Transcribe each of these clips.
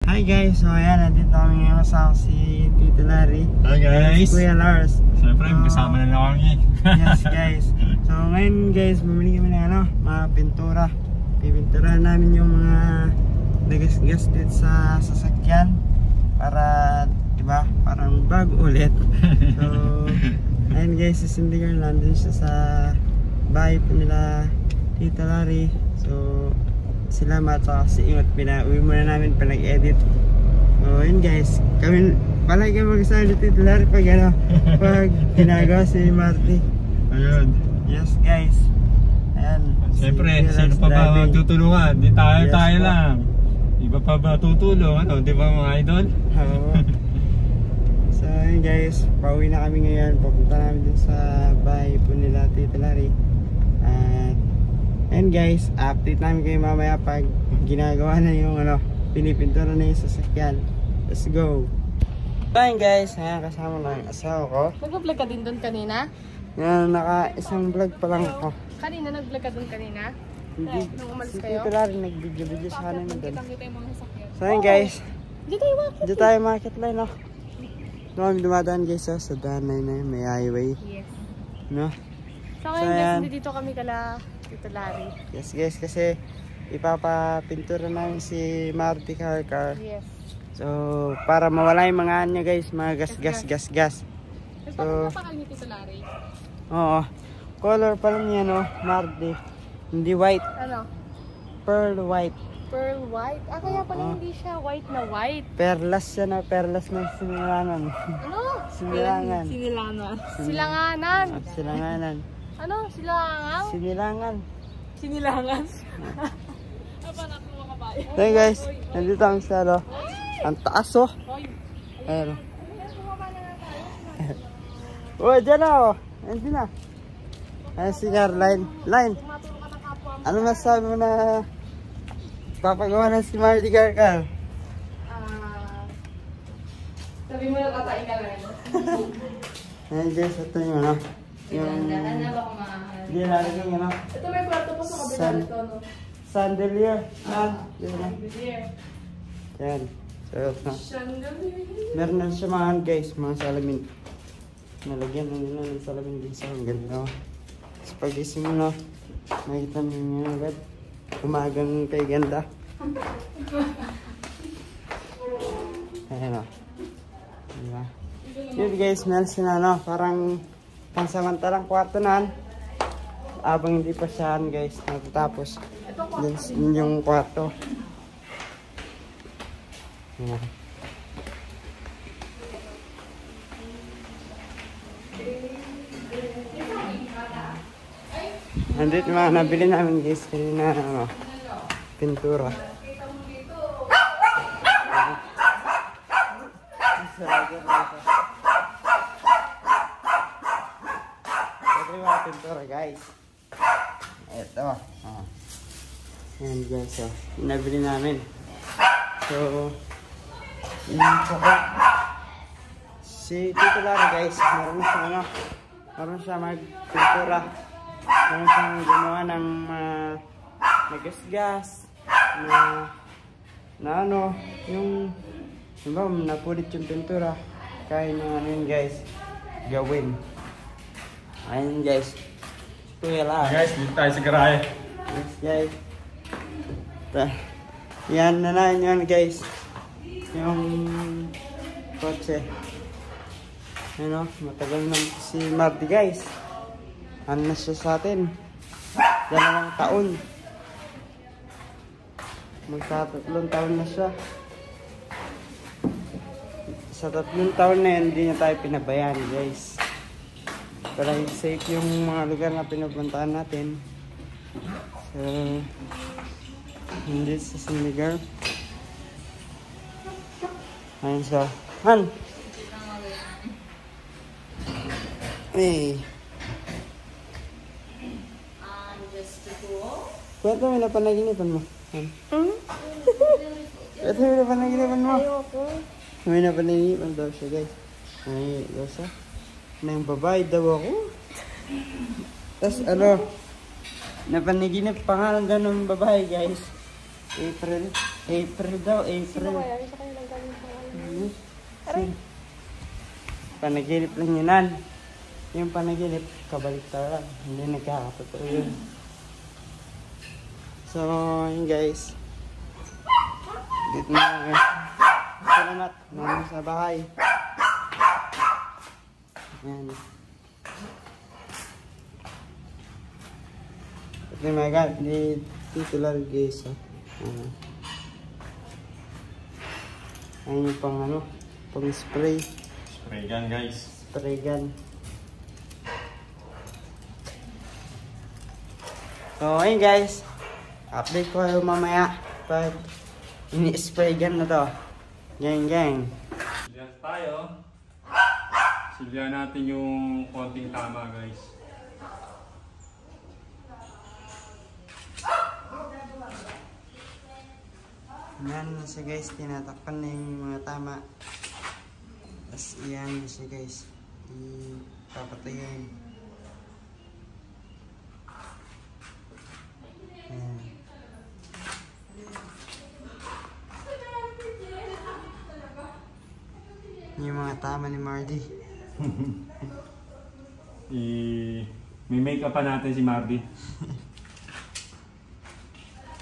Hi guys, so ayan, nandito kami ngayon kasama si Tito Larry. Hi guys! Kuya Lars. Siyempre, kasama na kami. Yes guys. So ngayon guys, bumili kami ng mga pintura. Pipinturahan namin yung mga nagasgas dito sa sasakyan. Para, diba, parang bago ulit. So, ayun guys, si Cindy Girl, nandun siya sa bahay po nila Tito Larry. So, sila at si Ingot, uwi muna namin pinag-edit. So yun guys, kami palagi kami mag-asama dito pag pag ginagawa si Marty. Ayun. Yes guys. Ayan. Siyempre, sino pa ba magtutulungan? Di tayo lang. Iba pa ba tutulong? Ano, di ba mga idol? Oo. So yun guys, pauwi na kami ngayon. Papunta namin din sa bahay po nila Tito Larry. And guys, update namin kayo mamaya pag ginagawa na yung pinipintura na yung sasakyan. Let's go! Fine guys, ayan, kasama na yung asawa ko. Nag-vlog ka din doon kanina? Yan, isang vlog pa lang ako. Kanina nag-vlog ka doon kanina? Hindi, nung umalis si kayo? Tito Larry nag-video sa kanina doon. Kita yung mga sasakyan. So ayan guys, Hindi tayo makakit. dito tayo market line Doon kami dumadaan guys sa danay na may highway. Yes. No? So ngayon guys, hindi dito kami kala Tito Larry. Yes guys, kasi ipapapintura namin si Marty Car. Yes. So, para mawala yung mga anya guys, mga gas. So, napakal ni Tito Larry. Oo. Color pa lang yan, Marty. Hindi white. Ano? Pearl white. Pearl white? Ah, kaya pala hindi siya white na white. Perlas siya perlas ng sinilangan. Ano? Sinilangan. Silanganan. Silanganan. Ano? Silangan? Sinilangan. Sinilangan? Apa na ako makabayo? Hey guys, nandito ang salo. Ang taas Ayan oh, dyan na Nandito na. Ayan si Caroline. Line, ano masasabi mo na papagawa na si Marty Car? Sabi mo na katain ka lang. Ayan guys, ito yung yung hindi nalagay yung Ito may kwarto pa sa kabila nito, no? Chandelier. Chandelier. Yan. So, Chandelier. meron na siya mga guys, mga salamin. Nalagyan na nila ng salamin guys. Ang ganda. Tapos pag-ising mo nakita mo yun agad. Umagang kay ganda. Ayan diba? Yun guys, meron sila parang pansamantalang kwarto na abang hindi pa siya guys natatapos. Yun yung kwarto. Ayan. Nandito mga nabili namin guys kanina pintura. Ito yung mga pintura guys. Ito. Ayan guys, nabili namin. So, si Tito Larry guys, meron siya magpintura. Meron siyang gumawa ng nagasgas na yung diba, napulit yung pintura. Kaya na yun guys, gawin. Ayun guys, Kuya Larry. Guys, dito tayo sa garahe. Yes guys. Yan na yun guys. Yung kotse. Matagal na si Marty guys. Ano na siya sa atin? 2 taon. Magka-3 taon na siya. Sa 3 taon na yan, hindi niya tayo pinabayaan guys. Para safe yung mga lugar na pinupuntahan natin. So, hindi sa Sinigar. Ayun siya. Han! Hey! Kwento mo na panaginipan mo. Kwento mo na panaginipan mo. May na panaginipan daw siya guys. Ay, daw siya. Nang babae daw ako. Tapos napanaginip pangalan ganun babae guys. April. April daw, Sino April. kaya? Isa kayo lang galing sa Ano? Aray. Panaginip lang yun. Yung panaginip, kabaliktaran. Hindi nagkakatotoo yun. So, yun guys. Dito na guys. Salamat. Namin sa bahay. Ayan. Ito yung mga gamit ni titular guys. Ayan yung pang ano, pang spray. Spray gun guys. Spray gun. So ayun guys, update ko kayo mamaya pag ini-spray gun na to. Gang. Silyan tayo. Silyan natin yung konting tama guys. Yan na siya guys, tinatakpan na yung mga tama. Tapos iyan na siya guys, ipapatayin. Ayan. Yung mga tama ni Mardy. May make-up pa natin si Mardy.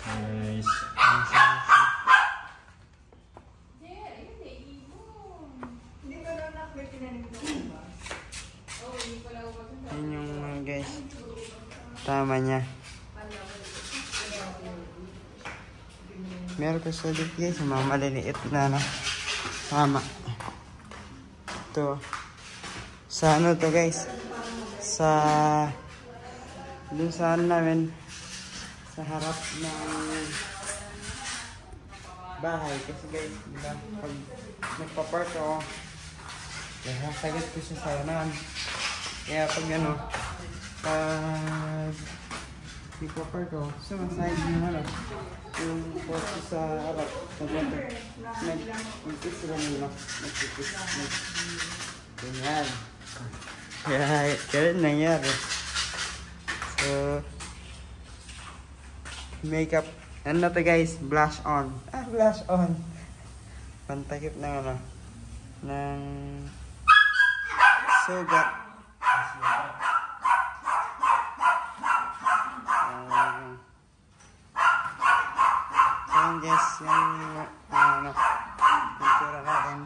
Guys. Yun yung mga guys, tama niya. Meron pa sa dito guys, yung mga maliliit na ano, tama. Ito, sa ano to guys, sa dun sa ano namin, sa harap ng bahay. Kasi guys, diba, pag nagpa-park ako, sasagat ko siya sa unahan. Kaya pag ano, pag nagpa-park ako, sumaside yung ano, yung poste sa harap, nag-kiss sila nila, nag-kiss. Ganyan. Kaya, ganyan nangyari. So, makeup. Ano na to guys? Blush on. Blush on. Pantakip ng ano, ng sugat. So guys, yung ano, pintura natin.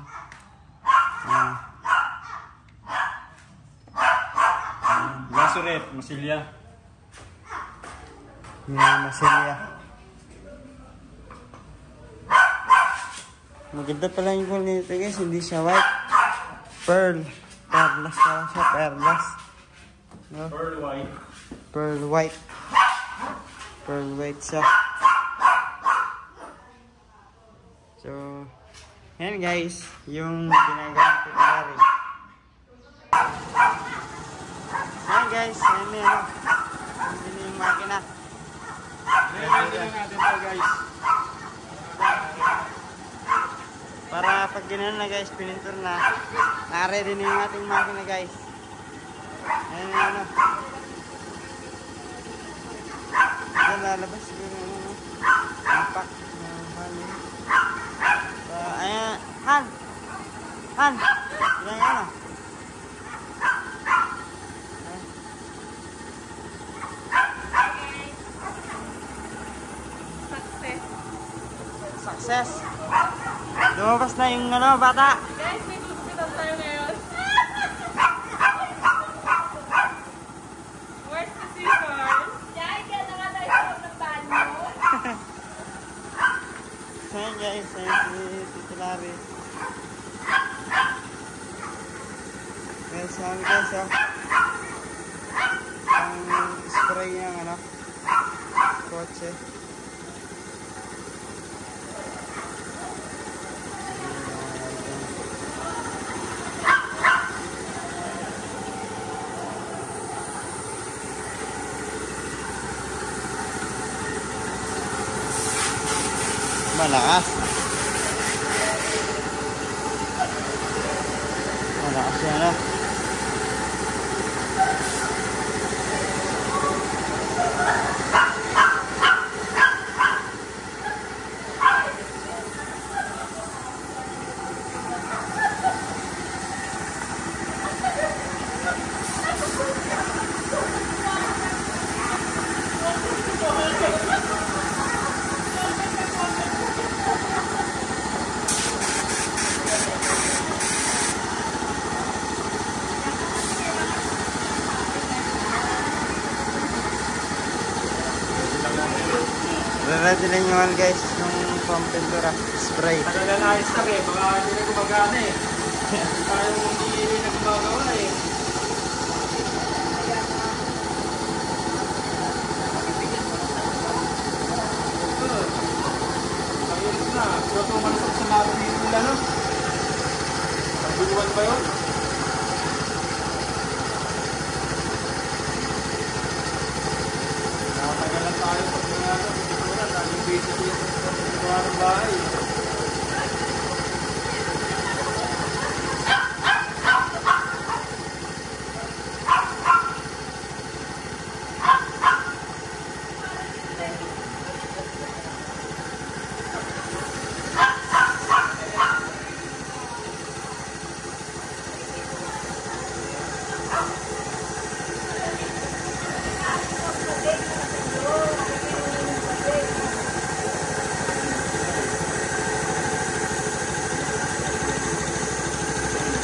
Lasurette, masilya. Yung masilya. Maganda pala yung gold nito guys, hindi siya white. Pearl. Perlas pala siya, perlas. No? Pearl white. Pearl white. Pearl white siya. So, yan guys, yung ginagamit ko pala. Yan guys, yan yan. Yan yung makina. Ready na natin to guys. Para pag ganoon na guys, pinintur na, naka-ready na yung ating makina guys. Ayan na ano. Diyan lalabas siguro yung ano, impact na hangin. So, ayan, Han! Ilan yan ah. Success! Lumabas na yung ano, bata! Guys, may susunod tayo ngayon. Where's the scissors? Dahil kaya na nga tayo ng banyo. So yun guys, ayun si Tito Larry. Guys, sabi guys oh. Ang spray niyang ano, kotse. Malakas. Malakas yan na. nabili nyo guys yung pang pintura spray. Tagal na na-stock eh, baka hindi na gumagana eh. Hindi tayo hindi na gumagawa eh. Ayun na, pero tumansok sa mga pinula no? Pagbuwan ba yun? Nakatagal lang tayo pag nangyari sa pintura, laging basic yun sa pintura ng bahay.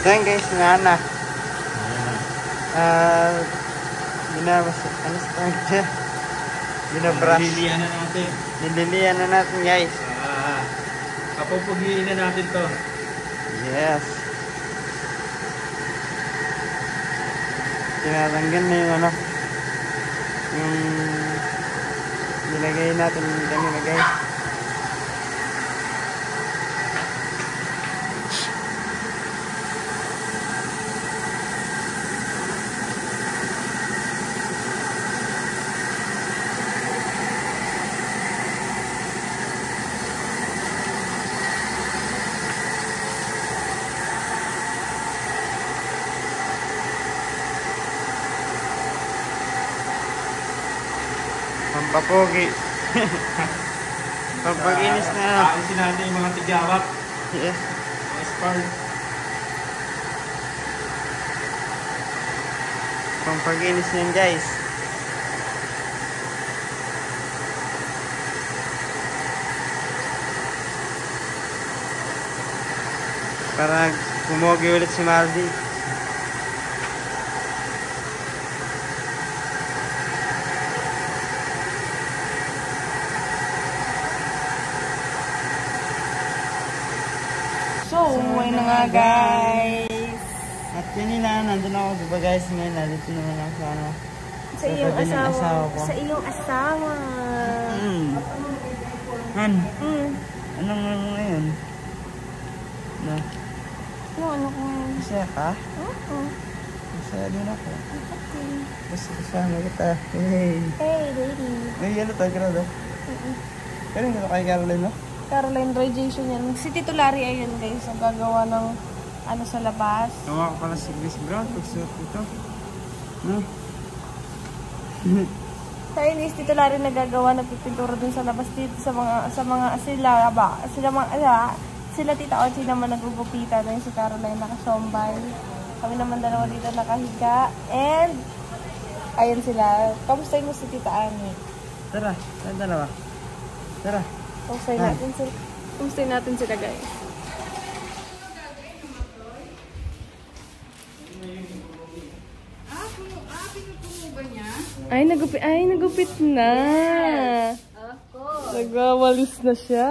Ayan guys, nga na. Binabrush. Nililian na natin. Nililian na natin guys. Kapupugiin na natin to. Yes. Tinatanggal na yung ano. Yung nilagay natin kanina guys. Pampapogi. Pampaginis na. Ayusin natin yung mga tigyawat. Yes. Mga spar. Pampaginis yan guys. Para gumogi ulit si Maldi. So, umuwi na nga guys. At kanina, nandun ako diba guys, ngayon nandito naman ako sa ano. Sa iyong tabi ng asawa. ko. Sa iyong asawa. Han, Mm. anong ano ngayon? No, Ano ko? masaya ka? Oo. Masaya din ako. Okay. Basta kasama kita. Hey. Hey, lady. May ano tayo grado? Pero hindi ko kay Caroline, no? Caroline radiation yan. Si Tito Larry ayun guys. Ang gagawa ng ano sa labas. Tawa ko pala si Chris Brown pagsuot ito. No? Sa inis, Tito Larry nagagawa ng pipintura dun sa labas dito sa mga sila Tita Ochi naman nagugupitan na si Caroline nakasombay. Kami naman dalawa dito nakahiga. And ayun sila. Kamustahin mo si Tita Ani? Tara, tayo dalawa. Tara. Kamustahin natin sila guys. Ay, nagupit na. Nagwawalis na siya.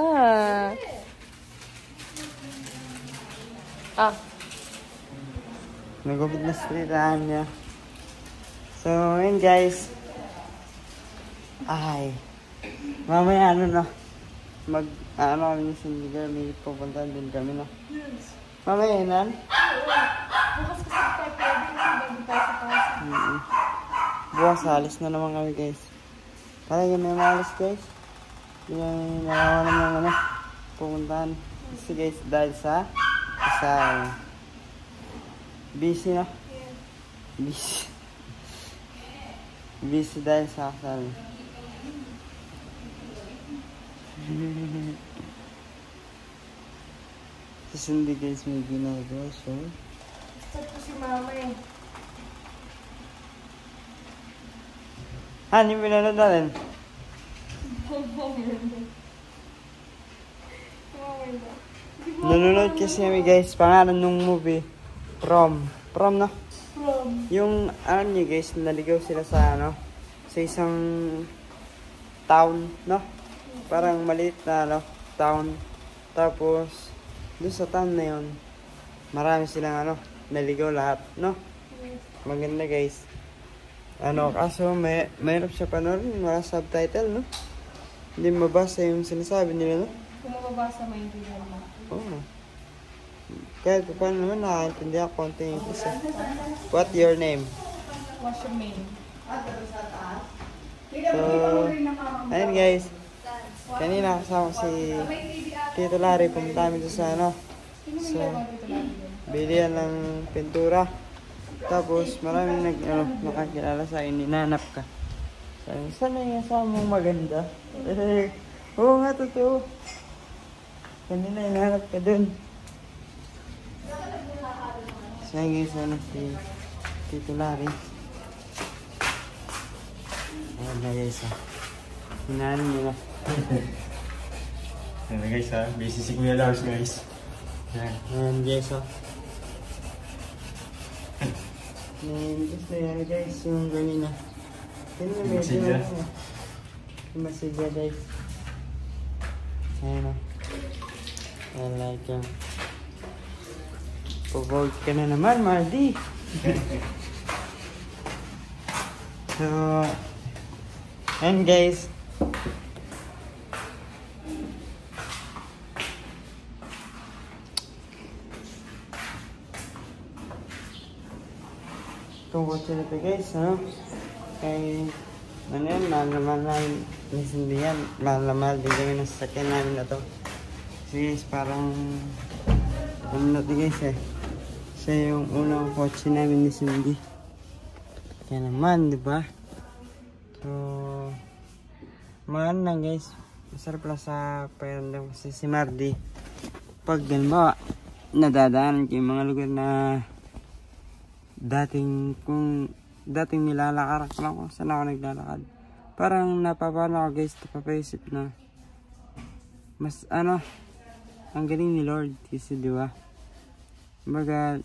Nagupit na streetahan niya. So, ngayon guys. Ay. Mamaya ano na. Kami ni Cindy girl. May pupuntahan din kami na. Mamaya nan. Bukas kasi tayo pwede tayo sa pasa. Bukas alis na naman kami guys. Parang may maalis guys. Yung nalawanan ng ano. Pupuntahan. Kasi guys dahil sa busy na. Busy. Busy dahil sa kasal. Tapos hindi guys may ginagawa. So, Saan po si mama eh? yung pinanood natin. Nanonood kasi kami guys. Pangalan nung movie. Prom na. Yung ano niyo guys, naligaw sila sa ano, sa isang town, no? parang maliit na ano, town. Tapos, doon sa town na yun, marami silang ano, naligaw lahat, no? Maganda guys. Ano, kaso mahirap siya panoorin, wala subtitle, no? Hindi mabasa yung sinasabi nila, no? Kung mababasa, maintindihan mo. Oo. Kahit paano naman nakakaintindihan konti yung isa. What your name? What's your name? So, ayun guys. Kanina kasama si Tito Larry, pumunta kami sa ano. So, bilihan ng pintura. Tapos maraming nakakilala sa akin, ninanap ka. Sabi, saan na yung asawa mong maganda? Oo nga, totoo. Kanina hinanap ka dun. So yun guys, ano si Tito Larry. Ayan na guys, hinahanap nila. Ayan na guys ha, busy si Kuya Lars guys. Ayan guys, gusto yan guys, yung ganina. Yung masilya. Yung masilya guys. Ayan o. I like yung pag-vote ka na naman, Mardy. So, ayan guys. Tungkol sila ito guys, no? Kay, ano yan, mahal namin nisindihan. Mahal din kami ng sasakyan namin na to. Kasi guys, parang, ano na ito guys eh. Siya yung unang kotse namin ni Cindy. Kaya naman, di ba? So, maano lang guys. Masarap lang sa pakiramdam kasi si Mardy. Pag ganun nadadaanan ko yung mga lugar na dating nilalakaran ko lang kung saan ako naglalakad. Parang napapano ako guys, napapaisip na mas ano, ang galing ni Lord kasi di ba? Kumbaga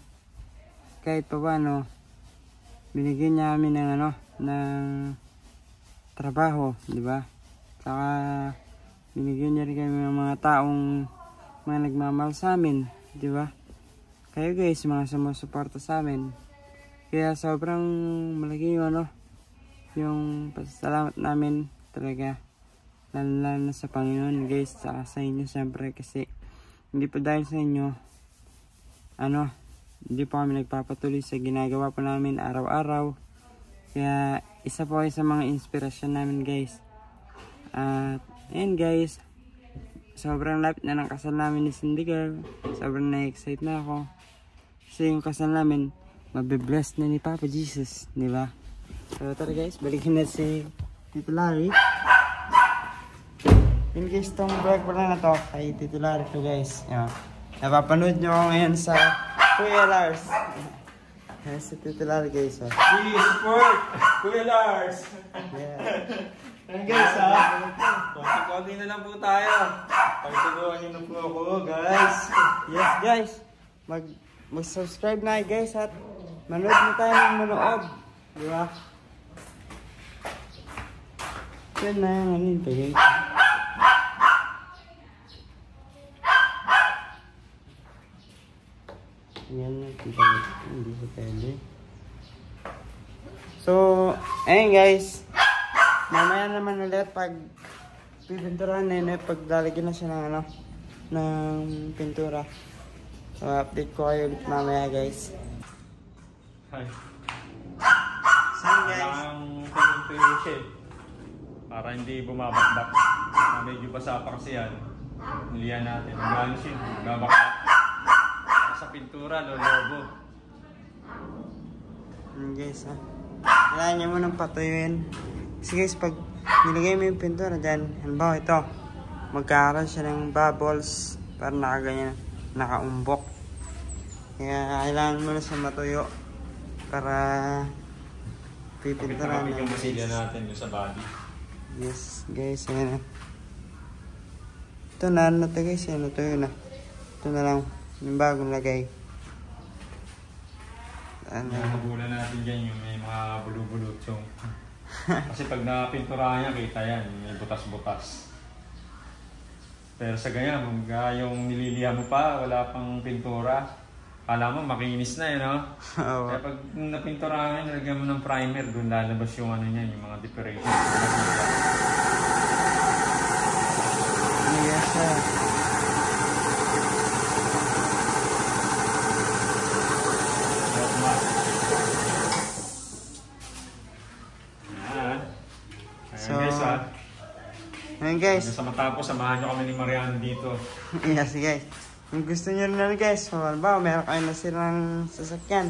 kahit pa paano binigyan niya kami ng ano, ng trabaho, di ba? Saka binigyan niya rin kami ng mga taong mga nagmamahal sa amin, di ba? Kayo guys, mga sumusuporta sa amin. Kaya sobrang malaki yung ano, yung pasasalamat namin talaga. Lalo na sa Panginoon guys, saka sa inyo siyempre kasi hindi pa dahil sa inyo, ano, hindi pa kami nagpapatuloy sa ginagawa po namin araw-araw. Kaya isa po kayo sa mga inspirasyon namin guys. At ayun guys, sobrang lapit na ng kasal namin ni Cindy Girl. Sobrang na-excite na ako. Kasi yung kasal namin, mabibless na ni Papa Jesus, di ba? So tara guys, balikin na si Tito Larry. In case tong vlog pala na to kay Tito Larry to guys. Yan. Napapanood nyo ako ngayon sa Kuya Lars. Yan si Tito Larry guys. Please support Kuya Lars! Yeah. Ayan guys konti-konti na lang po tayo. Pagtulungan nyo na po ako guys. Yes guys, mag-subscribe na guys at manood na tayo ng manood. Di ba? Yan na yung ano ito guys. Yan na, hindi sa tele. So, ayun guys. Mamaya naman ulit pag pipinturahan na yun, pag lalagyan na siya ng ano, ng pintura. So, update ko kayo ulit mamaya guys. Hi. So guys, Kailangang tuloy siya para hindi bumabakbak. Medyo basa pa kasi yan. Nilihan natin. Nagano siya, babakbak. Sa pintura, lolobo. guys ha. Kailangan nyo munang patuyuin. Kasi guys, pag nilagay mo yung pintura dyan, halimbawa ito, magkakaroon siya ng bubbles para nakaganyan, nakaumbok. Kaya kailangan mo na siya matuyo para pipinturahan Kapit yung masilya natin yung sa body. Yes guys, ayan na. Ito na ano to guys, ano to yun na. Ito na lang, yung bagong lagay. Yung magulan natin dyan yung may mga bulu-bulutong. Kasi pag napinturahan niya, kita yan, may butas-butas. Pero sa ganyan, yung nililiha mo pa, wala pang pintura. Kala mo makinis na no? Oo. Kaya pag napinturahan, nilagyan mo ng primer, doon lalabas yung ano niya, yung mga decoration. Yes, sir. So, Ayan guys. sa matapos, samahan nyo kami ni Mariano dito. Yes guys. Kung gusto nyo rin guys, so, halimbawa meron kayo nasirang sasakyan,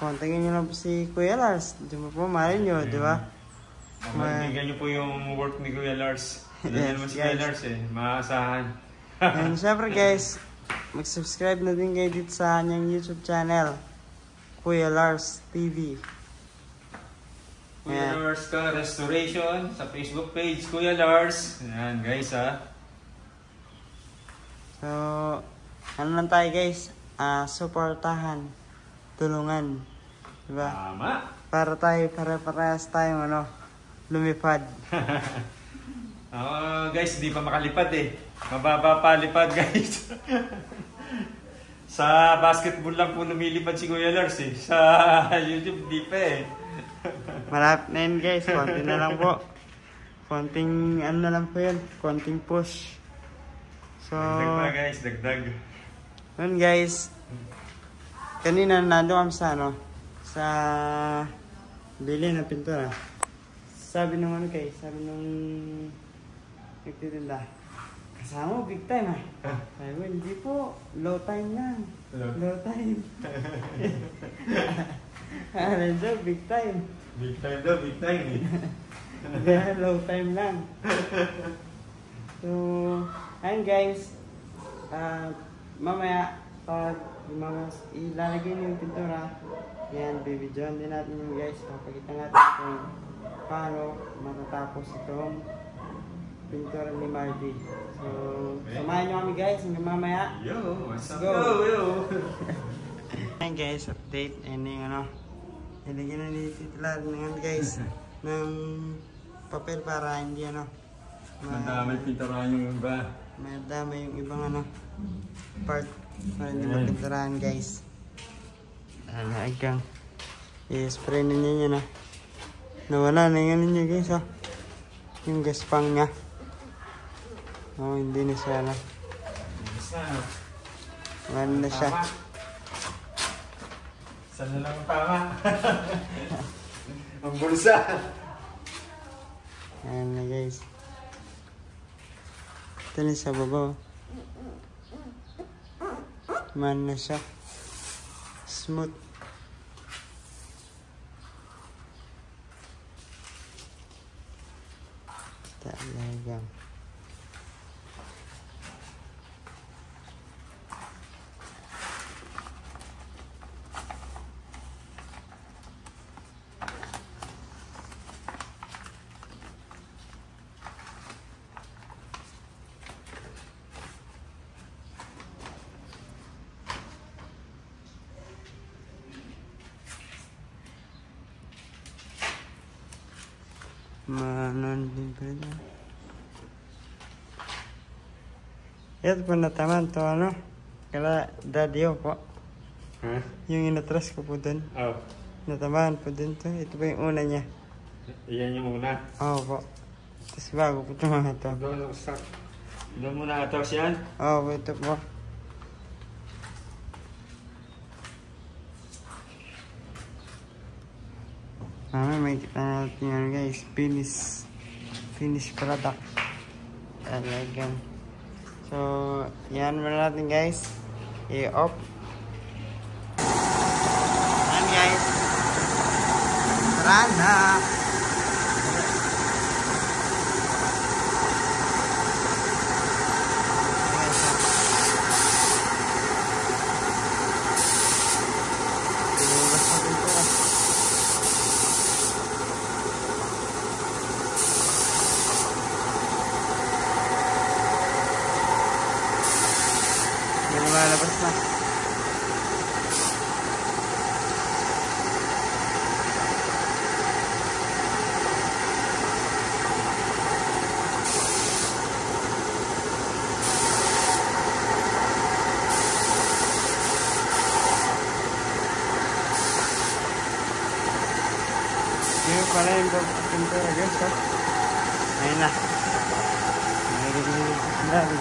kontakin nyo lang po si Kuya Lars. Di mo po mahalin nyo, di ba? Magbigyan nyo po yung work ni Kuya Lars. Alam Yes, naman si guys. Kuya Lars Maasahan. And syempre guys, mag-subscribe na din kayo dito sa kanyang YouTube channel, Kuya Lars TV. Kuya Lars ka Restoration sa Facebook page, Kuya Lars. Ayan guys So, ano lang tayo guys, supportahan, tulungan, diba? Tama. Para tayo, pare-parehas tayong lumipad. Guys, hindi pa makalipad Mababa pa lipad guys. Sa basketball lang po lumilipad si Kuya Lars Sa YouTube di pa Malapit na yun guys, konti na lang po. Konting ano na lang po yun, konting push. So, dagdag pa guys, dagdag. yun guys, kanina nandun kami sa bili ng pintura. Sabi nung sabi nung nagtitinda, kasama mo big time Sabi mo, hindi po, low time lang. Low time. Ano big time. Big time daw, big time Kaya low time lang. So, ayun guys, mamaya pag ilalagay niyo yung pintura, yan, bibidyoan din natin yung guys. Papakita natin kung paano matatapos itong pintura ni Marty. So, samahan nyo kami guys hanggang mamaya. Yo, what's up? Go. Yo. Ayun guys, update. Ayun yung nilagyan na ni titular ngayon guys ng papel para hindi Madamay pinturahan yung iba. madama yung ibang part para hindi mapinturahan guys. Hanggang i-spray na niya yan nawala na yung niya guys yung gaspang niya. Hindi na siya wala na siya. Saan na lang tama? Ang bulsa. Ayan na guys. Ito na sa baba. Man na siya. Smooth. Talagang. Manon din pala. Ito po nataman to kala daddy po. Yung inatras ko po dun. Natamaan po dun to. Ito po yung una niya. Iyan yung una. Oo po. Tapos bago po ito mga to. Doon muna atras yan? Oo po, ito po. May kita natin yan guys. Finish product. Talagang. So, yan muna natin guys. I-off. Yan guys. Tara na. Lumalabas na. wala yung pintura guys. So, ayun na. Grabe.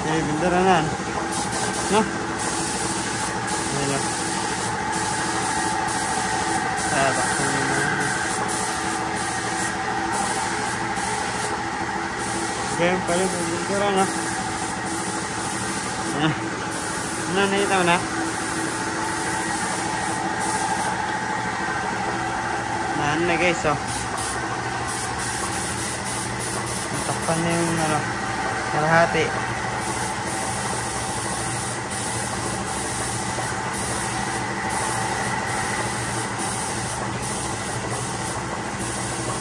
Okay, binturanan. No? Ayun na. Baksan mo na. Okay, pala yung bintura na. Ano, nakita mo na? Naan na guys, oh. Natakpan na yung ano, kalahati.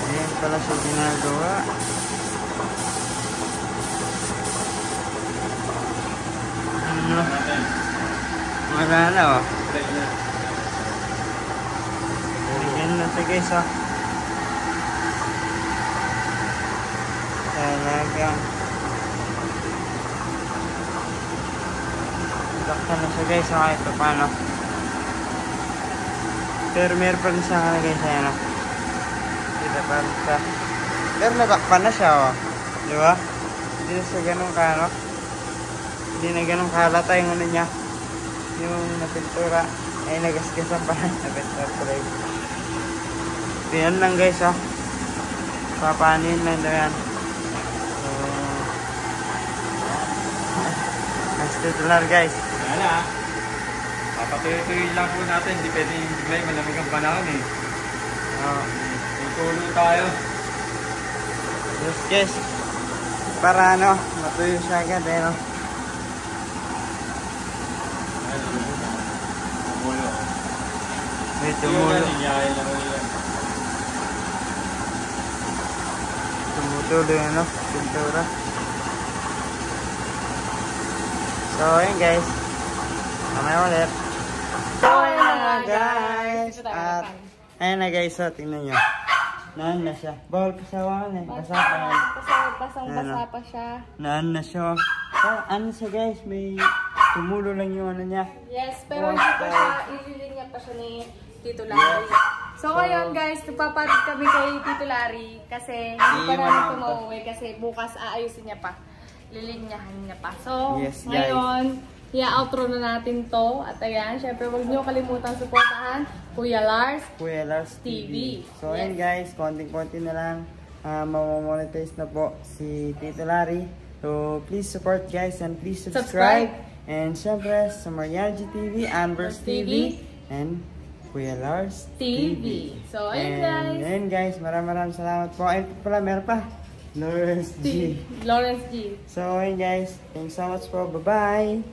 Ayan pala siya ginagawa. Ano? Wala na, oh. Ayan na ito guys, oh. Talagang takpan na siya guys, oh. Kahit paano. Pero meron pa rin siya nga guys, ayan, oh. Kita pa rin siya. Pero natakpan na siya, oh. Diba? Hindi na siya ganun ka, ano? Hindi na ganun kalata yung ano niya. Yung napintura. Ay, nagasgasan pa lang. Napintura pa lang. Yan lang guys, oh. Papanin lang daw yan. So, nice tutular guys. Wala. Papatuloy-tuloy lang po natin. Hindi pwedeng bigay malamig ang panahon eh. Oh. Tutuloy tayo. Yes guys. Para ano, matuyo siya agad eh, no? Tumulo. May tumulo. Tumutuloy, ano? Pintura. So, ayun guys. Mamaya ulit. So, ayun na nga guys. At, ayun na guys, so, tingnan nyo. Naan na siya. Bawal pasawakan eh. Basa pa yan. Basang-basa pa siya. Naan na siya. So, ano siya guys, may tumulo lang yung ano niya. Yes, pero hindi pa siya, ililinya pa siya ni Tito Larry. So ngayon guys, nagpaparid kami kay Tito Larry kasi hindi pa namin ito mauwi kasi bukas aayusin niya pa. Lilinyahan niya pa. So, yes, ngayon, i-outro na natin to. At ayan, syempre huwag niyo kalimutan supportahan Kuya Lars TV. So, ayun guys, konting-konti na lang. Mamamonetize na po si Tito Larry. So, please support guys and please subscribe. And syempre, sa Mariachi TV, Ambers TV, and Kuya Lars TV. So, ayun guys. Ayun guys, maraming salamat po. Ayun pala, meron pa. Lawrence G. Lawrence G. So, ayun guys, thanks so much po. Bye-bye.